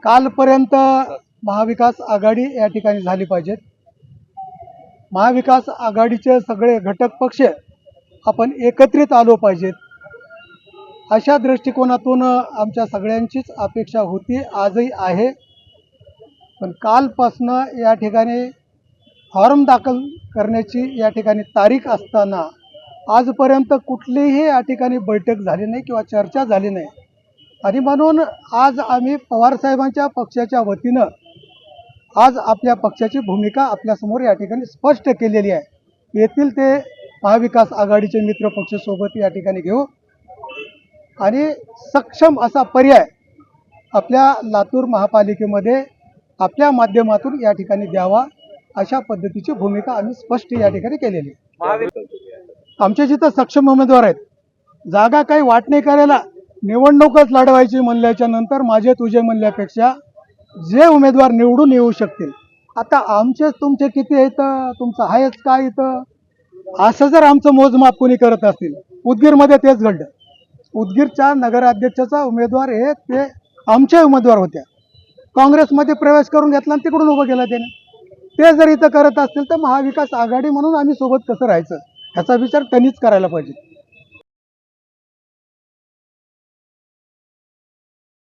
कालपर्यंत महाविकास आघाडी या ठिकाणी झाली पाहिजे। महाविकास आघाडीचे सगळे घटक पक्ष आपण एकत्रित आलो पाहिजेत, अशा दृष्टिकोनातून आमच्या सगळ्यांचीच अपेक्षा होती, आजही आहे। पण कालपासून या ठिकाणी फॉर्म दाखल करण्याची या ठिकाणी तारीख असताना आजपर्यंत कुठलीही या ठिकाणी बैठक झाली नाही किंवा चर्चा झाली नाही। आणि म्हणून आज आम्ही पवारसाहेबांच्या पक्षाच्या वतीनं आज आपल्या पक्षाची भूमिका आपल्यासमोर या ठिकाणी स्पष्ट केलेली आहे। येथील ते महाविकास आघाडीचे मित्रपक्ष सोबत या ठिकाणी घेऊ आणि सक्षम असा पर्याय आपल्या लातूर महापालिकेमध्ये आपल्या माध्यमातून या ठिकाणी द्यावा, अशा पद्धतीची भूमिका आम्ही स्पष्ट या ठिकाणी केलेली आहे। आमच्या जिथं सक्षम उमेदवार आहेत, जागा काही वाट नाही करायला, निवडणूकच लढवायची म्हणल्याच्या नंतर माझे तुझे म्हणल्यापेक्षा जे उमेदवार निवडून येऊ शकतील, आता आमचे तुमचे किती आहेत, तुमचं आहेच काय इथं, असं जर आमचं मोजमाप कोणी करत असतील, उदगीरमध्ये तेच घडलं। उदगीरच्या नगराध्यक्षाचा उमेदवार हे ते आमचे उमेदवार होत्या, काँग्रेसमध्ये प्रवेश करून घेतला आणि तिकडून उभं केलं त्याने। ते जर इथं करत असतील तर महाविकास आघाडी म्हणून आम्ही सोबत कसं राहायचं, ह्याचा विचार त्यांनीच करायला पाहिजे।